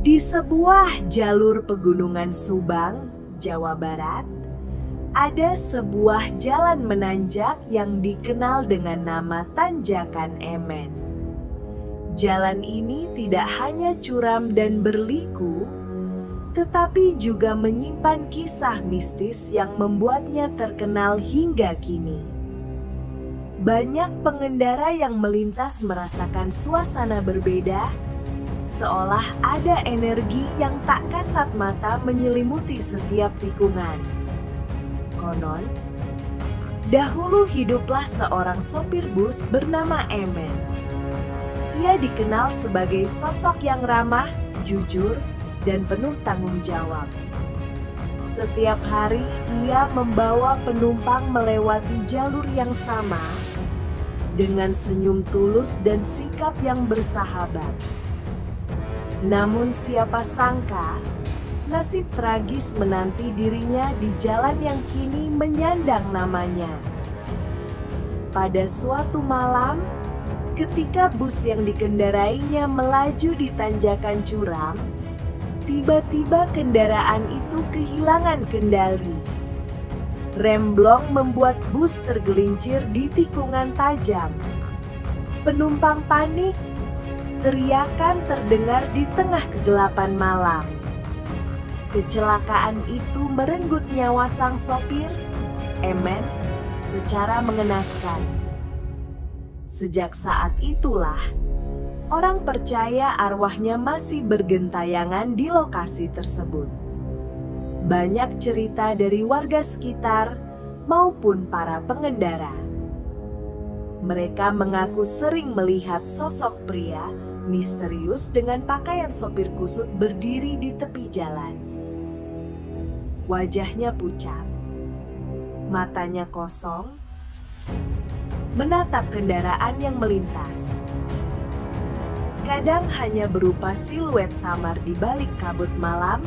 Di sebuah jalur pegunungan Subang, Jawa Barat, ada sebuah jalan menanjak yang dikenal dengan nama Tanjakan Emen. Jalan ini tidak hanya curam dan berliku, tetapi juga menyimpan kisah mistis yang membuatnya terkenal hingga kini. Banyak pengendara yang melintas merasakan suasana berbeda, seolah ada energi yang tak kasat mata menyelimuti setiap tikungan. Konon, dahulu hiduplah seorang sopir bus bernama Emen. Ia dikenal sebagai sosok yang ramah, jujur, dan penuh tanggung jawab. Setiap hari ia membawa penumpang melewati jalur yang sama dengan senyum tulus dan sikap yang bersahabat. Namun siapa sangka, nasib tragis menanti dirinya di jalan yang kini menyandang namanya. Pada suatu malam, ketika bus yang dikendarainya melaju di tanjakan curam, tiba-tiba kendaraan itu kehilangan kendali. Remblong membuat bus tergelincir di tikungan tajam. Penumpang panik, teriakan terdengar di tengah kegelapan malam. Kecelakaan itu merenggut nyawa sang sopir, Emen, secara mengenaskan. Sejak saat itulah, orang percaya arwahnya masih bergentayangan di lokasi tersebut. Banyak cerita dari warga sekitar maupun para pengendara. Mereka mengaku sering melihat sosok pria misterius dengan pakaian sopir kusut berdiri di tepi jalan. Wajahnya pucat, matanya kosong, menatap kendaraan yang melintas. Kadang hanya berupa siluet samar di balik kabut malam,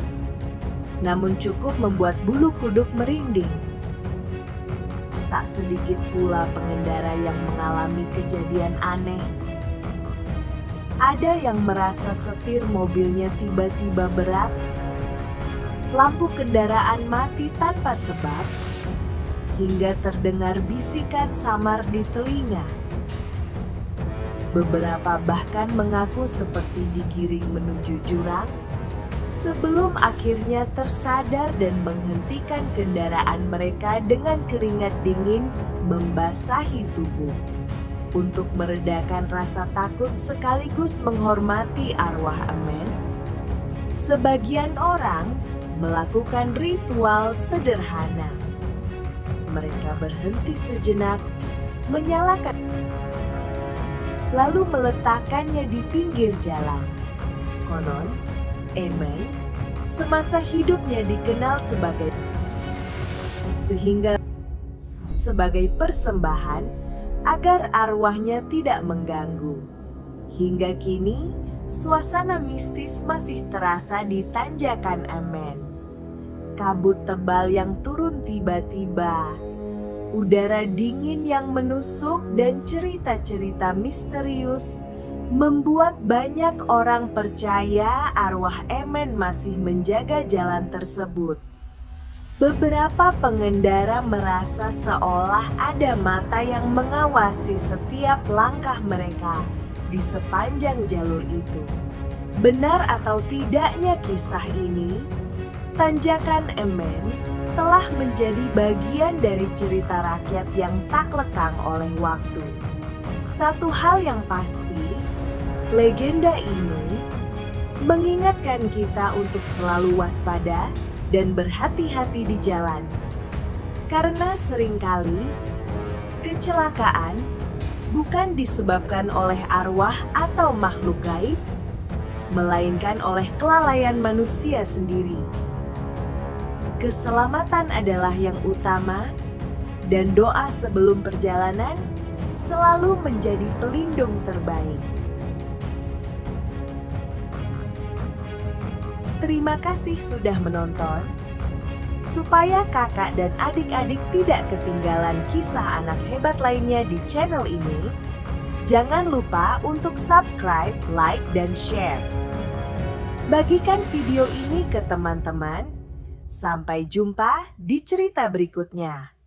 namun cukup membuat bulu kuduk merinding. Tak sedikit pula pengendara yang mengalami kejadian aneh. Ada yang merasa setir mobilnya tiba-tiba berat, lampu kendaraan mati tanpa sebab, hingga terdengar bisikan samar di telinga. Beberapa bahkan mengaku seperti digiring menuju jurang, sebelum akhirnya tersadar dan menghentikan kendaraan mereka dengan keringat dingin membasahi tubuh. Untuk meredakan rasa takut sekaligus menghormati arwah Emen, sebagian orang melakukan ritual sederhana. Mereka berhenti sejenak, menyalakan, lalu meletakkannya di pinggir jalan. Konon, Emen semasa hidupnya dikenal sebagai persembahan agar arwahnya tidak mengganggu. Hingga kini, suasana mistis masih terasa di Tanjakan Emen. Kabut tebal yang turun tiba-tiba, udara dingin yang menusuk, dan cerita-cerita misterius membuat banyak orang percaya arwah Emen masih menjaga jalan tersebut. Beberapa pengendara merasa seolah ada mata yang mengawasi setiap langkah mereka di sepanjang jalur itu. Benar atau tidaknya kisah ini, Tanjakan Emen telah menjadi bagian dari cerita rakyat yang tak lekang oleh waktu. Satu hal yang pasti, legenda ini mengingatkan kita untuk selalu waspada dan berhati-hati di jalan. Karena seringkali kecelakaan bukan disebabkan oleh arwah atau makhluk gaib, melainkan oleh kelalaian manusia sendiri. Keselamatan adalah yang utama, dan doa sebelum perjalanan selalu menjadi pelindung terbaik. Terima kasih sudah menonton. Supaya kakak dan adik-adik tidak ketinggalan kisah anak hebat lainnya di channel ini, jangan lupa untuk subscribe, like, dan share. Bagikan video ini ke teman-teman. Sampai jumpa di cerita berikutnya.